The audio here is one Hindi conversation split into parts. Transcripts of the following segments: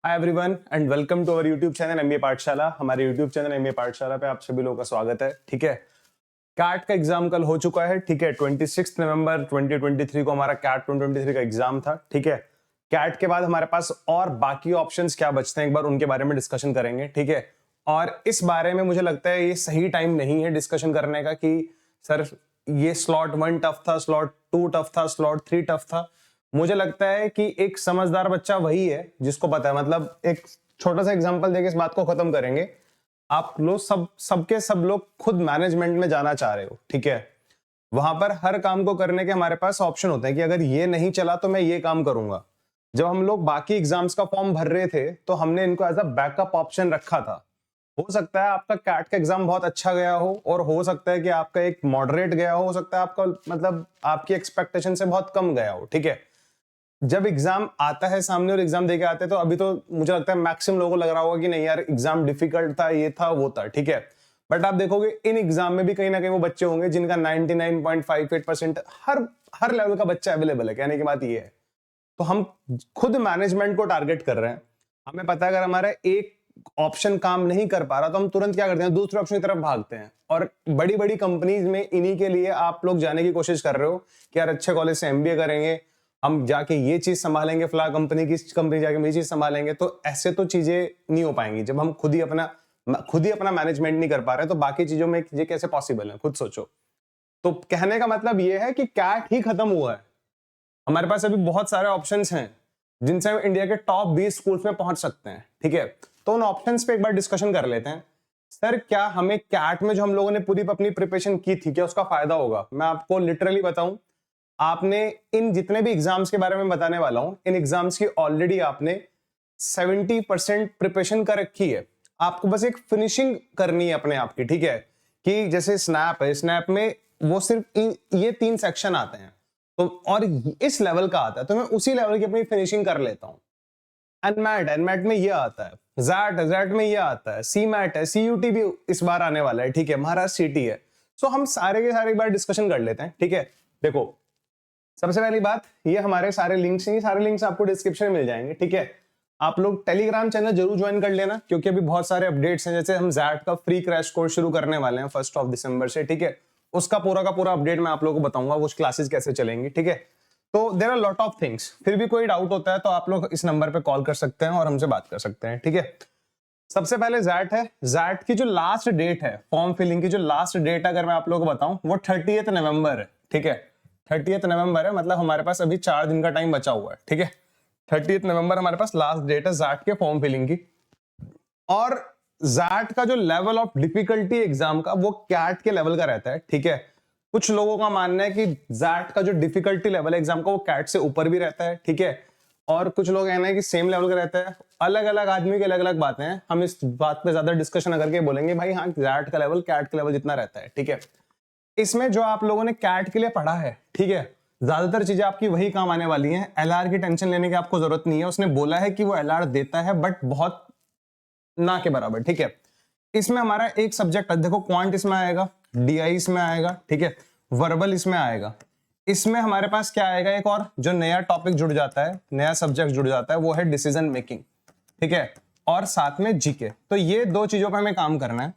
Hi everyone and welcome to our YouTube channel MBA Pathshala. हमारे यूट्यूब चैनल एमबीए पाठशाला पे आप सभी लोगों का स्वागत है। ठीक है, कैट का एग्जाम कल हो चुका है। ठीक है, 26 नवंबर 2023 को हमारा कैट 2023 का एग्जाम था। ठीक है, कैट के बाद हमारे पास और बाकी ऑप्शंस क्या बचते हैं, एक बार उनके बारे में डिस्कशन करेंगे। ठीक है, और इस बारे में मुझे लगता है ये सही टाइम नहीं है डिस्कशन करने का कि सर ये स्लॉट 1 टफ था, स्लॉट 2 टफ था, स्लॉट 3 टफ था। मुझे लगता है कि एक समझदार बच्चा वही है जिसको पता है। मतलब एक छोटा सा एग्जांपल देके इस बात को खत्म करेंगे। आप लोग सब लोग खुद मैनेजमेंट में जाना चाह रहे हो। ठीक है, वहां पर हर काम को करने के हमारे पास ऑप्शन होते हैं कि अगर ये नहीं चला तो मैं ये काम करूंगा। जब हम लोग बाकी एग्जाम्स का फॉर्म भर रहे थे तो हमने इनको एज अ बैकअप ऑप्शन रखा था। हो सकता है आपका कैट का एग्जाम बहुत अच्छा गया हो और हो सकता है कि आपका एक मॉडरेट गया हो सकता है आपका मतलब आपकी एक्सपेक्टेशन से बहुत कम गया हो। ठीक है, जब एग्जाम आता है सामने और एग्जाम देके आते हैं तो अभी तो मुझे लगता है मैक्सिमम लोगों को लग रहा होगा कि नहीं यार एग्जाम डिफिकल्ट था, ये था वो था। ठीक है, बट आप देखोगे इन एग्जाम में भी कहीं ना कहीं वो बच्चे होंगे जिनका 99.58% हर लेवल का बच्चा अवेलेबल है। कहने की बात ये है, तो हम खुद मैनेजमेंट को टारगेट कर रहे हैं। हमें पता है अगर हमारा एक ऑप्शन काम नहीं कर पा रहा तो हम तुरंत क्या करते हैं, दूसरे ऑप्शन की तरफ भागते हैं। और बड़ी बड़ी कंपनीज में इन्हीं के लिए आप लोग जाने की कोशिश कर रहे हो कि यार अच्छे कॉलेज से एमबीए करेंगे, हम जाके ये चीज संभालेंगे, फला कंपनी की कंपनी जाके ये चीज संभालेंगे। तो ऐसे तो चीजें नहीं हो पाएंगी जब हम खुद ही अपना मैनेजमेंट नहीं कर पा रहे। तो बाकी चीजों में ये कैसे पॉसिबल है, खुद सोचो। तो कहने का मतलब ये है कि कैट ही खत्म हुआ है। हमारे पास अभी बहुत सारे ऑप्शंस हैं जिनसे हम इंडिया के टॉप 20 स्कूल्स में पहुंच सकते हैं। ठीक है, तो उन ऑप्शंस पे एक बार डिस्कशन कर लेते हैं। सर क्या हमें कैट में जो हम लोगों ने पूरी अपनी प्रिपरेशन की थी क्या उसका फायदा होगा? मैं आपको लिटरली बताऊं, आपने इन जितने भी एग्जाम्स के बारे में बताने वाला हूं, इन एग्जाम्स की ऑलरेडी आपने 70% प्रिपरेशन कर रखी है। आपको बस एक फिनिशिंग करनी है अपने आप की। ठीक है, कि जैसे स्नैप है, स्नैप में वो सिर्फ ये 3 सेक्शन आते हैं तो और इस लेवल का आता है तो मैं उसी लेवल की अपनी फिनिशिंग कर लेता हूं। एनमैट में ये आता है, जैट में ये आता है, सी मैट है, सीयूटी भी इस बार आने वाला है। ठीक है, महाराष्ट्र सीटी है। सो हम सारे के सारे एक बार डिस्कशन कर लेते हैं। ठीक है, देखो सबसे पहली बात, ये हमारे सारे लिंक्स हैं, ये सारे लिंक्स आपको डिस्क्रिप्शन में मिल जाएंगे। ठीक है, आप लोग टेलीग्राम चैनल जरूर ज्वाइन कर लेना क्योंकि अभी बहुत सारे अपडेट्स हैं। जैसे हम जैट का फ्री क्रैश कोर्स शुरू करने वाले हैं 1 दिसंबर से। ठीक है, उसका पूरा का पूरा अपडेट मैं आप लोगों को बताऊंगा, वो क्लासेस कैसे चलेंगी। ठीक है, तो there are lot of things. फिर भी कोई डाउट होता है तो आप लोग इस नंबर पे कॉल कर सकते हैं और हमसे बात कर सकते हैं। ठीक है, सबसे पहले जैट है। जैट की जो लास्ट डेट है, फॉर्म फिलिंग की जो लास्ट डेट अगर मैं आप लोगों को बताऊं, वो 30 नवंबर है। ठीक है, 30 नवंबर है, मतलब हमारे पास अभी 4 दिन का टाइम बचा हुआ है। ठीक है, 30 नवंबर हमारे पास लास्ट डेट है जैट के फॉर्म फिलिंग की। और जैट का जो लेवल ऑफ डिफिकल्टी एग्जाम का वो कैट के लेवल का रहता है। ठीक है, कुछ लोगों का मानना है कि जैट का जो डिफिकल्टी लेवल है एग्जाम का वो कैट से ऊपर भी रहता है। ठीक है, और कुछ लोग कहना है कि सेम लेवल का रहता है। अलग अलग आदमी की अलग अलग बातें हैं, हम इस बात पे ज्यादा डिस्कशन करके बोलेंगे भाई हाँ जैट का लेवल कैट का लेवल जितना रहता है। ठीक है, इसमें जो आप लोगों ने कैट के लिए पढ़ा है, ठीक है, ज्यादातर चीजें आपकी वही काम आने वाली हैं। एलआर की टेंशन लेने की आपको जरूरत नहीं है। उसने बोला है कि वो एलआर देता है बट बहुत ना के बराबर। ठीक है, इसमें हमारा एक सब्जेक्ट देखो, क्वांट इसमें आएगा, डीआई इसमें आएगा। ठीक है, वर्बल इसमें आएगा। इसमें हमारे पास क्या आएगा, एक और जो नया टॉपिक जुड़ जाता है, नया सब्जेक्ट जुड़ जाता है, वो है डिसीजन मेकिंग। ठीक है, और साथ में जीके। तो ये 2 चीजों पर हमें काम करना है।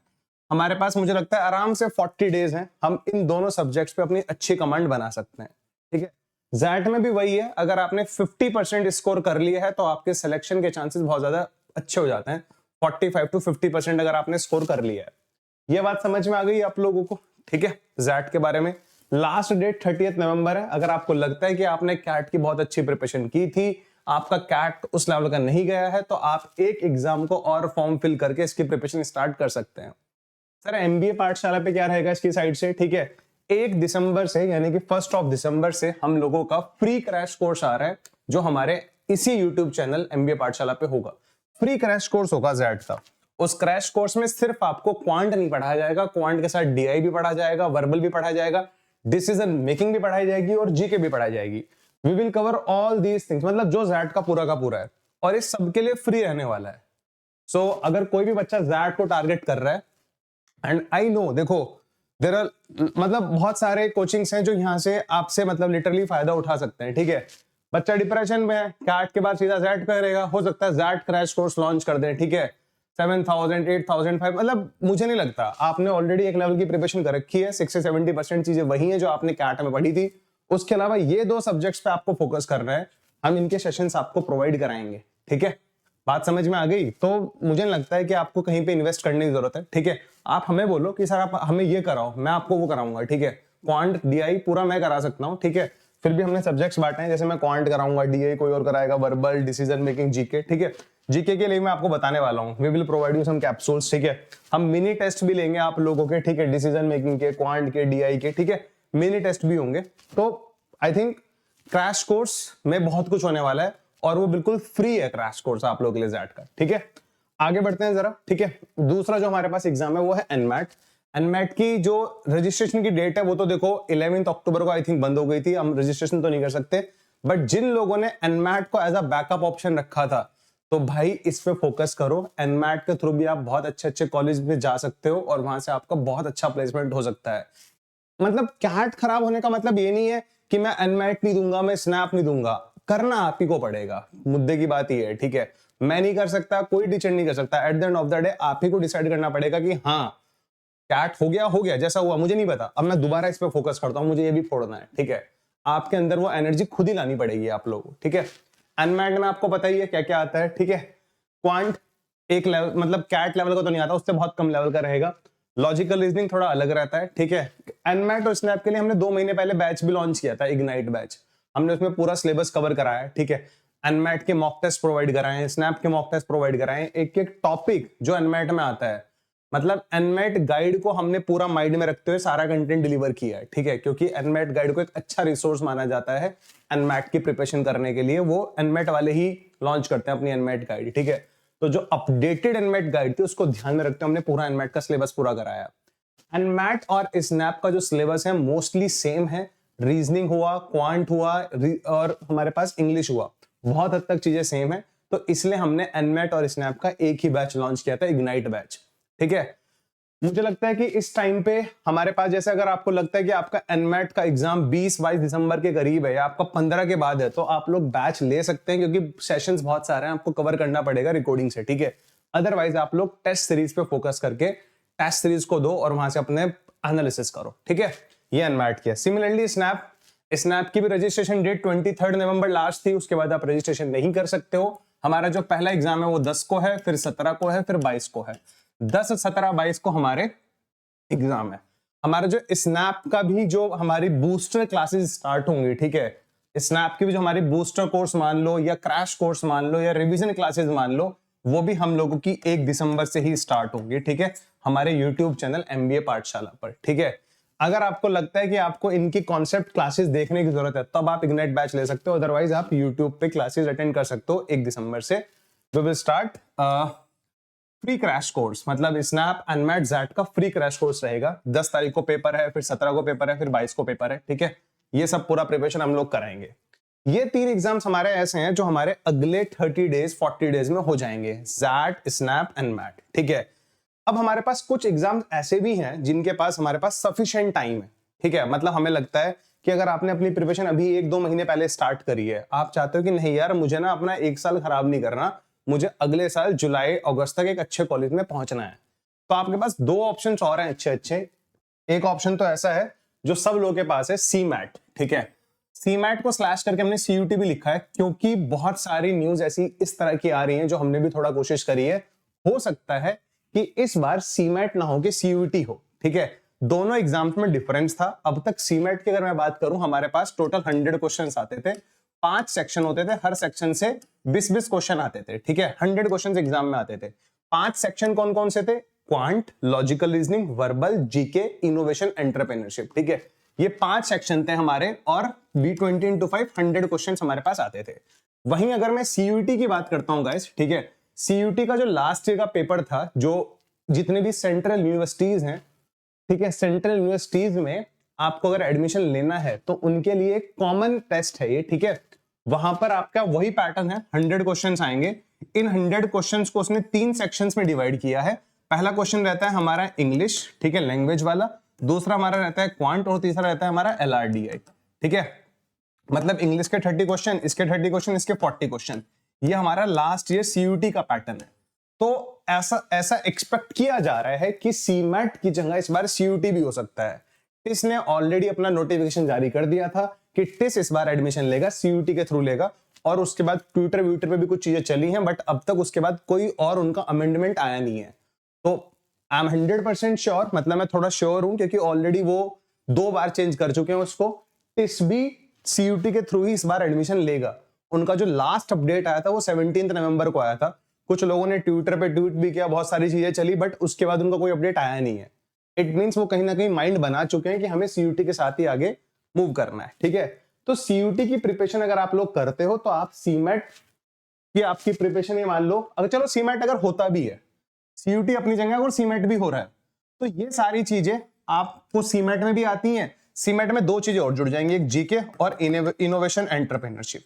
हमारे पास मुझे लगता है आराम से 40 डेज हैं, हम इन दोनों सब्जेक्ट्स पे अपनी अच्छी कमांड बना सकते हैं। ठीक है, जैट में भी वही है, अगर आपने 50% स्कोर कर लिया है तो आपके सिलेक्शन के चांसेस बहुत ज्यादा अच्छे हो जाते हैं। 45 to 50% अगर आपने स्कोर कर लिया है। ये बात समझ में आ गई आप लोगों को? ठीक है, जैट के बारे में लास्ट डेट 30 नवंबर है। अगर आपको लगता है कि आपने कैट की बहुत अच्छी प्रिपरेशन की थी, आपका कैट उस लेवल का नहीं गया है, तो आप एक एग्जाम को और फॉर्म फिल करके इसकी प्रिपरेशन स्टार्ट कर सकते हैं। सर एमबीए पाठशाला पे क्या रहेगा इसकी साइड से? ठीक है, 1 दिसंबर से यानी कि 1 दिसंबर से हम लोगों का फ्री क्रैश कोर्स आ रहा है जो हमारे इसी यूट्यूब चैनल एमबीए पाठशाला पे होगा। फ्री क्रैश कोर्स होगा जैट का। उस क्रैश कोर्स में सिर्फ आपको क्वांट नहीं पढ़ाया जाएगा, क्वांट के साथ डीआई भी पढ़ा जाएगा, वर्बल भी पढ़ाया जाएगा, डिसीजन मेकिंग भी पढ़ाई जाएगी और जीके भी पढ़ाई जाएगी। We will cover all these things, मतलब जो जैट का पूरा है, और इस सबके लिए फ्री रहने वाला है। सो अगर कोई भी बच्चा जैट को टारगेट कर रहा है, एंड आई नो, देखो देयर आर मतलब बहुत सारे कोचिंग्स हैं जो यहाँ से आपसे मतलब लिटरली फायदा उठा सकते हैं। ठीक है, बच्चा डिप्रेशन में है, कैट के बाद सीधा जैट करेगा, हो सकता है जैट क्रैश कोर्स लॉन्च कर दें, ठीक है, 7,000 8,000 5, मतलब मुझे नहीं लगता, आपने ऑलरेडी एक लेवल की प्रिपरेशन कर रखी है, 60-70% चीजें वही है जो आपने कैट में पढ़ी थी। उसके अलावा ये 2 सब्जेक्ट्स पे आपको फोकस करना है, हम इनके सेशंस आपको प्रोवाइड कराएंगे, ठीक है, बात समझ में आ गई। तो मुझे नहीं लगता है कि आपको कहीं पे इन्वेस्ट करने की जरूरत है, ठीक है, आप हमें बोलो कि सर आप हमें ये कराओ, मैं आपको वो कराऊंगा, ठीक है, क्वांट डीआई पूरा मैं करा सकता हूँ, ठीक है, फिर भी हमने सब्जेक्ट्स बांटे हैं, जैसे मैं क्वांट कराऊंगा, डीआई कोई और कराएगा, वर्बल, डिसीजन मेकिंग, जीके, ठीक है, जीके के लिए मैं आपको बताने वाला हूँ, we will provide you some capsules, ठीक है, हम मिनी टेस्ट भी लेंगे आप लोगों के, ठीक है, डिसीजन मेकिंग के, क्वांट के, डीआई के, ठीक है, मिनी टेस्ट भी होंगे। तो आई थिंक क्रैश कोर्स में बहुत कुछ होने वाला है और वो बिल्कुल फ्री है क्रैश कोर्स आप लोगों के लिए जैट का, ठीक है। आगे बढ़ते हैं जरा, ठीक है। दूसरा जो हमारे पास एग्जाम है वो है एनमैट। एनमैट की जो रजिस्ट्रेशन की डेट है वो तो देखो 11 अक्टूबर को आई थिंक बंद हो गई थी, हम रजिस्ट्रेशन तो नहीं कर सकते, बट जिन लोगों ने एनमैट को एज अ बैकअप ऑप्शन रखा था तो भाई इस पे फोकस करो। एनमैट के थ्रू भी आप बहुत अच्छे अच्छे कॉलेज में जा सकते हो और वहां से आपका बहुत अच्छा प्लेसमेंट हो सकता है। मतलब कैट खराब होने का मतलब ये नहीं है कि मैं एनमैट नहीं दूंगा, मैं स्नैप नहीं दूंगा, करना आप ही को पड़ेगा, मुद्दे की बात ये है, ठीक है। मैं नहीं कर सकता, कोई टीचर नहीं कर सकता, at the end of the day आप ही को डिसाइड करना पड़ेगा कि हाँ कैट हो गया जैसा हुआ मुझे नहीं पता, अब मैं दोबारा इस पे फोकस करता हूं, मुझे ये भी फोड़ना है, ठीक है। आपके अंदर वो एनर्जी खुद ही लानी पड़ेगी आप लोगों को, ठीक है। एनमैट में आपको पता ही है क्या क्या आता है, ठीक है। क्वांट एक लेवल, मतलब कैट लेवल का तो नहीं आता, उससे बहुत कम लेवल का रहेगा। लॉजिकल रीजनिंग थोड़ा अलग रहता है, ठीक है। एनमैट और स्नैप के लिए हमने 2 महीने पहले बैच भी लॉन्च किया था, इग्नाइट बैच, हमने उसमें पूरा सिलेबस कवर कराया है, ठीक है। एनमैट के मॉक टेस्ट प्रोवाइड कराए हैं, स्नैप के मॉक टेस्ट प्रोवाइड कराए हैं, एक एक टॉपिक जो एनमैट में आता है, मतलब एनमैट गाइड को हमने पूरा माइंड में रखते हुए सारा कंटेंट डिलीवर किया है, ठीक है, क्योंकि एनमैट गाइड को एक अच्छा रिसोर्स माना जाता है एनमैट की प्रिपरेशन करने के लिए, वो एनमैट वाले ही लॉन्च करते हैं अपनी एनमैट गाइड, ठीक है। तो जो अपडेटेड एनमैट गाइड थी उसको ध्यान में रखते हुए हमने पूरा एनमैट का सिलेबस पूरा कराया। एनमैट और स्नैप का जो सिलेबस है मोस्टली सेम है, रीजनिंग हुआ, क्वांट हुआ और हमारे पास इंग्लिश हुआ, बहुत हद तक चीजें सेम है, तो इसलिए हमने एनमैट और स्नैप का एक ही बैच लॉन्च किया था, इग्नाइट बैच, ठीक है। मुझे लगता है कि इस टाइम पे हमारे पास, जैसे अगर आपको लगता है कि आपका एनमैट का एग्जाम 20-22 दिसंबर के करीब है या आपका 15 के बाद है, तो आप लोग बैच ले सकते हैं, क्योंकि सेशंस बहुत सारे हैं, आपको कवर करना पड़ेगा रिकॉर्डिंग से, ठीक है। अदरवाइज आप लोग टेस्ट सीरीज पे फोकस करके टेस्ट सीरीज को दो और वहां से अपने एनालिसिस करो, ठीक है। ये एनमैट किया। सिमिलरली स्नैप की भी रजिस्ट्रेशन डेट 23 नवंबर लास्ट थी, उसके बाद आप रजिस्ट्रेशन नहीं कर सकते हो। हमारा जो पहला एग्जाम है वो 10 को है, फिर 17 को है, फिर 22 को है। 10, 17, 22 को हमारे एग्जाम है। हमारा जो स्नैप का भी जो हमारी बूस्टर क्लासेस स्टार्ट होंगी, ठीक है, स्नैप की भी जो हमारी बूस्टर कोर्स मान लो या क्रैश कोर्स मान लो या रिवीजन क्लासेस मान लो, वो भी हम लोगों की 1 दिसंबर से ही स्टार्ट होंगी, ठीक है, हमारे यूट्यूब चैनल एमबीए पाठशाला पर, ठीक है। अगर आपको लगता है कि आपको इनकी कॉन्सेप्ट क्लासेस देखने की जरूरत है तब आप इग्नाइट बैच ले सकते हो, अदरवाइज आप यूट्यूब पे क्लासेस अटेंड कर सकते हो 1 दिसंबर से। We will start free crash course, मतलब स्नैप एनमैट जैट का फ्री क्रैश कोर्स रहेगा। 10 तारीख को पेपर है, फिर 17 को पेपर है, फिर 22 को पेपर है, ठीक है। ये सब पूरा प्रिपरेशन हम लोग कराएंगे। ये 3 एग्जाम्स हमारे ऐसे हैं जो हमारे अगले 30 डेज 40 डेज में हो जाएंगे, जैट, स्नैप, एनमैट, ठीक है। अब हमारे पास कुछ एग्जाम्स ऐसे भी हैं जिनके पास हमारे पास सफिशिएंट टाइम है, ठीक है। मतलब हमें लगता है कि अगर आपने अपनी प्रिपरेशन अभी 1-2 महीने पहले स्टार्ट करी है, आप चाहते हो कि नहीं यार मुझे ना अपना 1 साल खराब नहीं करना, मुझे अगले साल जुलाई अगस्त तक एक अच्छे कॉलेज में पहुंचना है, तो आपके पास 2 ऑप्शंस और हैं अच्छे अच्छे। एक ऑप्शन तो ऐसा है जो सब लोगों के पास है, सी मैट, ठीक है। सी मैट को स्लैश करके हमने सीयूटी भी लिखा है, क्योंकि बहुत सारी न्यूज ऐसी इस तरह की आ रही हैं जो हमने भी थोड़ा कोशिश करी है। हो सकता है कि इस बार सी मैट ना हो कि सीयूटी हो, ठीक है। दोनों एग्जाम्स में डिफरेंस था। अब तक सी मैट की अगर मैं बात करूं, हमारे पास टोटल 100 क्वेश्चन आते थे, 5 सेक्शन होते थे, हर सेक्शन से 20-20 क्वेश्चन आते थे, ठीक है। 100 क्वेश्चन एग्जाम में आते थे। 5 सेक्शन कौन कौन से थे? Quant, logical reasoning, verbal, GK, innovation, entrepreneurship, ठीक है। ये 5 सेक्शन थे हमारे और B20 into 5 100 क्वेश्चन हमारे पास आते थे। वहीं अगर मैं सीयूटी की बात करता हूं गाइस, ठीक है, सीयूटी का जो लास्ट ईयर का पेपर था, जो जितने भी सेंट्रल यूनिवर्सिटीज हैं, ठीक है, सेंट्रल यूनिवर्सिटीज में आपको अगर एडमिशन लेना है तो उनके लिए कॉमन टेस्ट है ये, ठीक है। वहां पर आपका वही पैटर्न है, 100 क्वेश्चंस आएंगे। इन 100 क्वेश्चंस को उसने 3 सेक्शंस में डिवाइड किया है। पहला क्वेश्चन रहता है हमारा इंग्लिश, ठीक है, लैंग्वेज वाला, दूसरा हमारा रहता है क्वांट और तीसरा रहता है हमारा एलआरडीआई, ठीक है। मतलब इंग्लिश के 30 क्वेश्चन, इसके 30 क्वेश्चन, इसके 40 क्वेश्चन। ये हमारा लास्ट ईयर सीयूटी का पैटर्न है। तो ऐसा ऐसा एक्सपेक्ट किया जा रहा है कि सीमैट की जगह इस बार सीयूटी भी हो सकता है। टिस ने ऑलरेडी अपना नोटिफिकेशन जारी कर दिया था कि टिस इस बार एडमिशन लेगा, सीयूटी के थ्रू लेगा। और उसके बाद ट्विटर व्यूटर पे भी कुछ चीजें चली हैं, बट अब तक उसके बाद कोई और उनका अमेंडमेंट आया नहीं है। तो आई एम 100% श्योर, मतलब मैं थोड़ा श्योर हूं क्योंकि ऑलरेडी वो 2 बार चेंज कर चुके हैं उसको। टिस भी सीयूटी के थ्रू ही इस बार एडमिशन लेगा। उनका जो लास्ट अपडेट आया था वो 17 नवंबर को आया था। कुछ लोगों ने ट्विटर पे ट्वीट भी किया, बहुत सारी चीजें चली, बट उसके बाद उनका कोई अपडेट आया नहीं है। इट मींस वो कहीं ना कहीं माइंड बना चुके हैं कि हमें सीयूटी के साथ ही आगे मूव करना है, ठीक है। तो सीयूटी की प्रिपरेशन अगर आप लोग करते हो तो आप सीमेट की आपकी प्रिपरेशन, ये मान लो अगर चलो सीमेट अगर होता भी है, सीयूटी अपनी जगह और सीमेट भी हो रहा है, तो ये सारी चीजें आपको सीमेट में भी आती हैं। सीमेट में 2 चीजें और जुड़ जाएंगी, एक जीके और इनोवेशन एंटरप्रेन्योरशिप।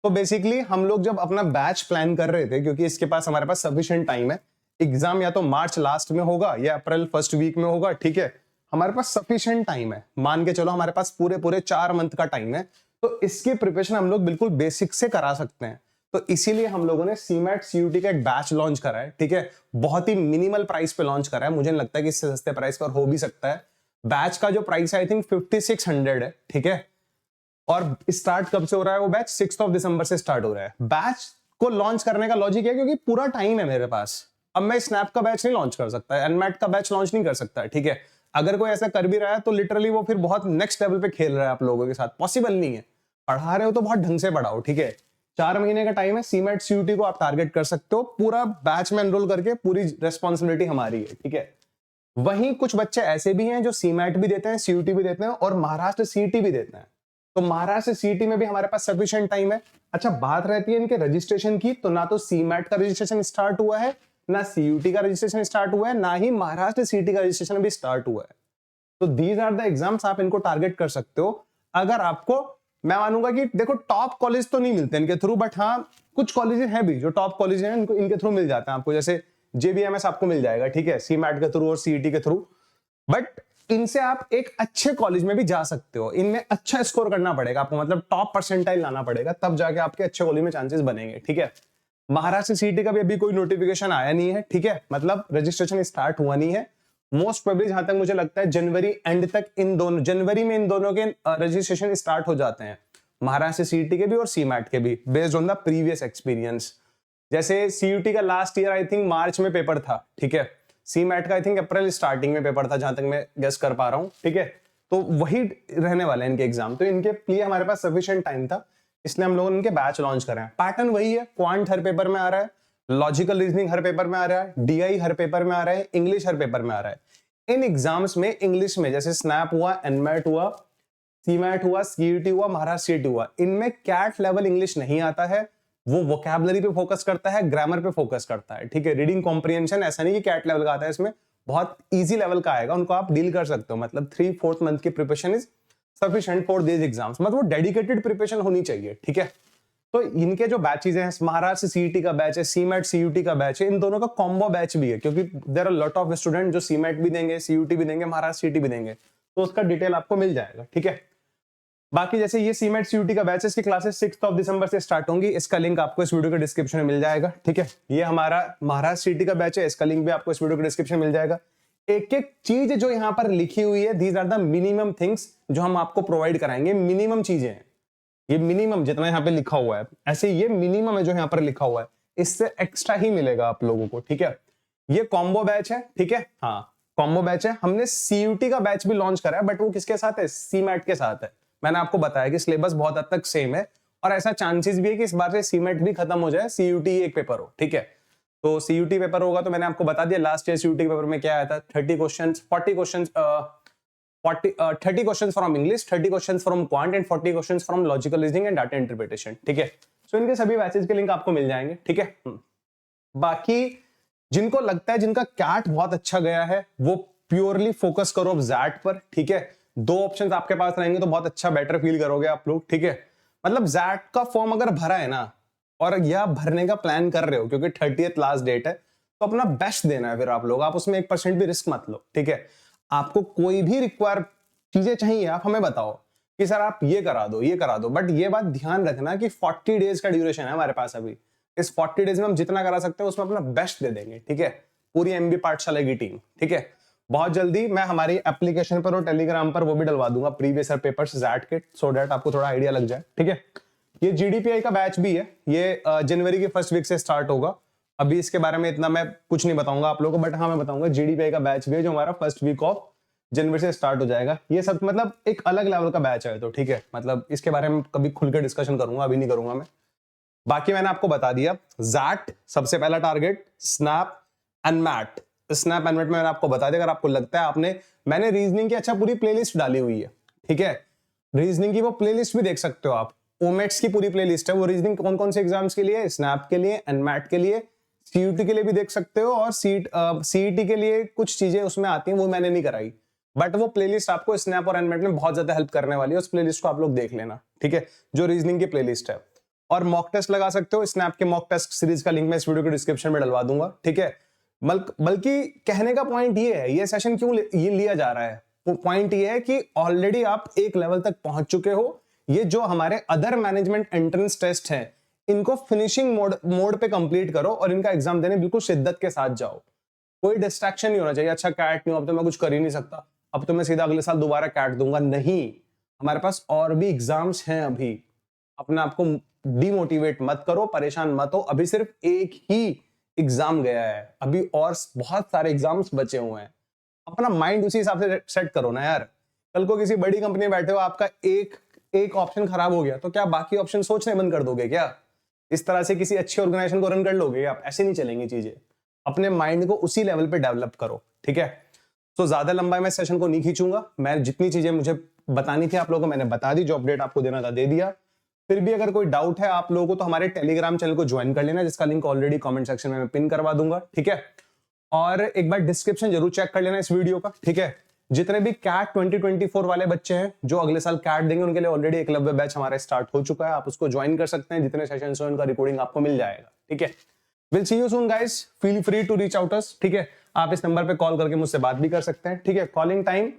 तो बेसिकली हम लोग जब अपना बैच प्लान कर रहे थे, क्योंकि इसके पास हमारे पास सफिशिएंट टाइम है, एग्जाम या तो मार्च लास्ट में होगा या अप्रैल फर्स्ट वीक में होगा, ठीक है। हमारे पास सफिशिएंट टाइम है, मान के चलो हमारे पास पूरे 4 मंथ का टाइम है। तो इसकी प्रिपरेशन हम लोग बिल्कुल बेसिक से करा सकते हैं। तो इसीलिए हम लोगों ने सीमेट सीयूटी का एक बैच लॉन्च करा है, ठीक है। बहुत ही मिनिमल प्राइस पे लॉन्च करा है, मुझे नहीं लगता कि इससे सस्ते प्राइस पर हो भी सकता है। बैच का जो प्राइस है आई थिंक 5600 है, ठीक है। और स्टार्ट कब से हो रहा है वो बैच? 6 दिसंबर से स्टार्ट हो रहा है। बैच को लॉन्च करने का लॉजिक है क्योंकि पूरा टाइम है मेरे पास। अब मैं स्नैप का बैच नहीं लॉन्च कर सकता, एनमैट का बैच लॉन्च नहीं कर सकता, ठीक है। अगर कोई ऐसा कर भी रहा है तो लिटरली वो फिर बहुत नेक्स्ट लेवल पे खेल रहा है आप लोगों के साथ, पॉसिबल नहीं है। पढ़ा रहे हो तो बहुत ढंग से पढ़ाओ, ठीक है। 4 महीने का टाइम है, सीमेट सीयूटी को आप टारगेट कर सकते हो, पूरा बैच में एनरोल करके पूरी रेस्पॉन्सिबिलिटी हमारी है, ठीक है। वहीं कुछ बच्चे ऐसे भी हैं जो सीमेट भी देते हैं, सीयूटी भी देते हैं और महाराष्ट्र सीईटी भी देते हैं। तो महाराष्ट्र सीईटी में भी हमारे पास सफिशिएंट टाइम है। अच्छा, बात रहती है इनके रजिस्ट्रेशन की, तो ना तो सीमेट का रजिस्ट्रेशन स्टार्ट हुआ है, ना सीयूटी का रजिस्ट्रेशन स्टार्ट हुआ है, ना ही महाराष्ट्र सीईटी का रजिस्ट्रेशन अभी स्टार्ट हुआ है। तो दीज आर द एग्जाम्स, आप इनको टारगेट कर सकते हो। अगर आपको, मैं मानूंगा कि देखो टॉप कॉलेज तो नहीं मिलते इनके थ्रू, बट हाँ कुछ कॉलेज हैं भी जो टॉप कॉलेज हैं, इनको इनके थ्रू मिल जाता है आपको। जैसे जेबीएमएस आपको मिल जाएगा, ठीक है, सीमैट के थ्रू और सीईटी के थ्रू। बट इनसे आप एक अच्छे कॉलेज में भी जा सकते हो। इनमें अच्छा स्कोर करना पड़ेगा आपको, मतलब टॉप परसेंटाइल लाना पड़ेगा, तब जाके आपके अच्छे कॉलेज में चांसेस बनेंगे, ठीक है। महाराष्ट्र सीईटी का भी अभी कोई नोटिफिकेशन आया नहीं है, ठीक है, मतलब रजिस्ट्रेशन स्टार्ट हुआ नहीं है। मोस्ट प्रोबेबली जहां तक मुझे लगता है जनवरी एंड तक जनवरी में इन दोनों के रजिस्ट्रेशन स्टार्ट हो जाते हैं, महाराष्ट्र सीईटी के भी और सीमैट के भी, based on the previous experience. जैसे सीयूटी का last year I think March में पेपर था, ठीक है। सीमैट का आई थिंक अप्रैल स्टार्टिंग में पेपर था, जहां तक मैं गेस कर पा रहा हूं, ठीक है। तो वही रहने वाले हैं इनके एग्जाम। तो इनके लिए हमारे पास सफिशिएंट टाइम था, इसलिए हम लोगों ने इनके बैच लॉन्च करे हैं। पैटर्न वही है, क्वांट हर पेपर में आ रहा है, लॉजिकल रीजनिंग हर पेपर में आ रहा है, डीआई हर पेपर में आ रहा है, इंग्लिश हर पेपर में आ रहा है। इन एग्जाम्स में इंग्लिश में जैसे स्नैप हुआ, एनमैट हुआ, सीमैट हुआ, सीईटी हुआ, महाराष्ट्र सीईटी हुआ, इनमें कैट लेवल इंग्लिश नहीं आता है। वो वोकैबुलरी पे फोकस करता है, ग्रामर पे फोकस करता है, ठीक है। रीडिंग कॉम्प्रिहेंशन ऐसा नहीं कि कैट लेवल का आता है, इसमें बहुत इजी लेवल का आएगा, उनको आप डील कर सकते हो। मतलब 3/4 मंथ की preparation is sufficient for this exams, मतलब वो डेडिकेटेड प्रिपरेशन होनी चाहिए, ठीक है। तो इनके जो बैचेज हैं, महाराष्ट्र सीईटी का बैच है, सीमेट सीयूटी का बैच है, इन दोनों का कॉम्बो बैच भी है, क्योंकि there are lot of students जो सीमेट भी देंगे, सीयूटी भी देंगे, महाराष्ट्र सीईटी भी देंगे, तो उसका डिटेल आपको मिल जाएगा, ठीक है। बाकी जैसे ये सीमेट सीयूटी का बैचेस की क्लासेस 6 दिसंबर से स्टार्ट होंगी, इसका लिंक आपको इस वीडियो के डिस्क्रिप्शन में मिल जाएगा, ठीक है। ये हमारा महाराष्ट्र सीईटी का बैच है, इसका लिंक भी आपको इस वीडियो के डिस्क्रिप्शन में मिल जाएगा। एक एक चीज जो यहाँ पर लिखी हुई है, these are the minimum things जो हम आपको प्रोवाइड कराएंगे, मिनिमम चीजें हैं ये, मिनिमम जितना यहाँ पे लिखा हुआ है, ऐसे ये मिनिमम है जो यहाँ पर लिखा हुआ है, इससे एक्स्ट्रा ही मिलेगा आप लोगों को, ठीक है। ये कॉम्बो बैच है, ठीक है, हाँ कॉम्बो बैच है। हमने सीयूटी का बैच भी लॉन्च करा है, बट वो किसके साथ है? सीमैट के साथ है। मैंने आपको बताया कि सिलेबस बहुत हद तक सेम है, और ऐसा चांसेस भी है कि इस बार से सीमेट भी खत्म हो जाए, सीयूटी एक पेपर हो, ठीक है। तो सीयूटी पेपर होगा, तो मैंने आपको बता दिया लास्ट ईयर सीयूटी पेपर में क्या आया था, 30 questions, 40 questions, 30 questions from English, 30 questions from quant and 40 questions from logical reasoning and data interpretation, ठीक है। सो इनके सभी बैचेस के लिंक आपको मिल जाएंगे, ठीक है। बाकी जिनको लगता है जिनका कैट बहुत अच्छा गया है, वो प्योरली फोकस करो अब जैट पर, ठीक है। 2 ऑप्शंस आपके पास रहेंगे तो बहुत अच्छा बेटर फील करोगे आप लोग, ठीक है। मतलब जैट का फॉर्म अगर भरा है ना, और यह भरने का प्लान कर रहे हो, क्योंकि 30th लास्ट डेट है, तो अपना बेस्ट देना है फिर आप लोग, आप उसमें 1% भी रिस्क मत लो, ठीक है। आपको कोई भी रिक्वायर चीजें चाहिए आप हमें बताओ, कि सर आप ये करा दो, ये करा दो, बट ये बात ध्यान रखना कि 40 डेज का ड्यूरेशन है हमारे पास अभी। इस 40 डेज में हम जितना करा सकते हैं उसमें अपना बेस्ट दे देंगे, ठीक है, पूरी एमबी पाठशाला की टीम, ठीक है। बहुत जल्दी मैं हमारी एप्लीकेशन पर और टेलीग्राम पर वो भी डलवा दूंगा प्रीवियस ईयर पेपर्स ज़ैट के, सो दैट आपको थोड़ा आइडिया लग जाए, ठीक है। ये जीडीपीआई का बैच भी है, ये जनवरी के फर्स्ट वीक से स्टार्ट होगा। अभी इसके बारे में इतना मैं कुछ नहीं बताऊंगा आप लोगों को, बट हाँ मैं बताऊंगा जीडीपीआई का बैच भी है जो हमारा फर्स्ट वीक ऑफ जनवरी से स्टार्ट हो जाएगा। ये सब मतलब एक अलग लेवल का बैच है, तो ठीक है, मतलब इसके बारे में कभी खुल के डिस्कशन करूंगा, अभी नहीं करूंगा मैं। बाकी मैंने आपको बता दिया, ज़ैट सबसे पहला target, SNAP and MAT. SNAP and MAT में मैंने आपको बता दिया। अगर आपको लगता है मैंने रीजनिंग की अच्छा पूरी प्लेलिस्ट डाली हुई है, ठीक है, रीजनिंग की वो प्लेलिस्ट भी देख सकते हो आप। ओमेट्स की पूरी प्लेलिस्ट है, वो रीजनिंग कौन कौन से एग्जाम्स के लिए, स्नैप के लिए, एनमैट के लिए, सीयूटी के लिए भी देख सकते हो, और सीईटी के लिए कुछ चीजें उसमें आती हैं, वो मैंने नहीं कराई, बट वो प्लेलिस्ट आपको स्नैप और एनमैट में बहुत ज्यादा हेल्प करने वाली है। उस प्लेलिस्ट को आप लोग देख लेना, ठीक है, जो रीजनिंग की प्लेलिस्ट है। और मॉक टेस्ट लगा सकते हो, स्नैप के मॉक टेस्ट सीरीज का लिंक मैं इस वीडियो के डिस्क्रिप्शन में डलवा दूंगा, ठीक है। बल्कि कहने का पॉइंट ये है, ये सेशन क्यों ये लिया जा रहा है, वो पॉइंट ये है कि ऑलरेडी आप एक लेवल तक पहुंच चुके हो। ये जो हमारे अदर मैनेजमेंट एंट्रेंस टेस्ट हैं, इनको फिनिशिंग मोड पे कंप्लीट करो और इनका एग्जाम देने बिल्कुल शिद्दत के साथ जाओ। कोई डिस्ट्रैक्शन नहीं होना चाहिए, अच्छा कैट नहीं, अब तो मैं कुछ कर ही नहीं सकता, अब तो मैं सीधा अगले साल दोबारा कैट दूंगा। नहीं, हमारे पास और भी एग्जाम्स हैं अभी। अपने आप को डिमोटिवेट मत करो, परेशान मत हो। अभी सिर्फ एक ही एग्जाम गया है, अभी और बहुत सारे एग्जाम्स बचे हुए हैं। अपना माइंड उसी हिसाब से सेट करो ना यार। कल को किसी बड़ी कंपनी में बैठे हो, आपका एक ऑप्शन खराब हो गया, तो क्या बाकी ऑप्शन सोचने बंद कर दोगे क्या? इस तरह से किसी अच्छी ऑर्गेनाइजेशन को रन कर लोगे आप? ऐसे नहीं चलेंगी चीजें। अपने माइंड को उसी लेवल पे डेवलप करो, ठीक है। तो ज्यादा लंबा मैं सेशन को नहीं खींचूंगा। मैं जितनी चीजें मुझे बतानी थी आप लोगों को मैंने बता दी, जो अपडेट आपको देना था दे दिया। फिर भी अगर कोई डाउट है आप लोगों को तो हमारे टेलीग्राम चैनल को ज्वाइन कर लेना, जिसका लिंक ऑलरेडी कमेंट सेक्शन में मैं पिन करवा दूंगा, ठीक है। और एक बार डिस्क्रिप्शन जरूर चेक कर लेना इस वीडियो का, ठीक है। जितने भी कैट 2024 वाले बच्चे हैं जो अगले साल कैट देंगे, उनके लिए ऑलरेडी एकलव्य बैच हमारा स्टार्ट हो चुका है, आप उसको ज्वाइन कर सकते हैं। जितने सेशंस हैं उनका रिकॉर्डिंग आपको मिल जाएगा, ठीक है। Will see you soon guys, feel free to reach out us, ठीक है। आप इस नंबर पे कॉल करके मुझसे बात भी कर सकते हैं, ठीक है। कॉलिंग टाइम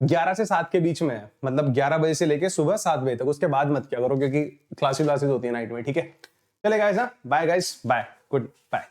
11 से 7 के बीच में है, मतलब 11 बजे से लेके सुबह 7 बजे तक, उसके बाद मत किया करो क्योंकि क्लासेस होती है नाइट में, ठीक है। चले guys, bye guys, bye, good bye.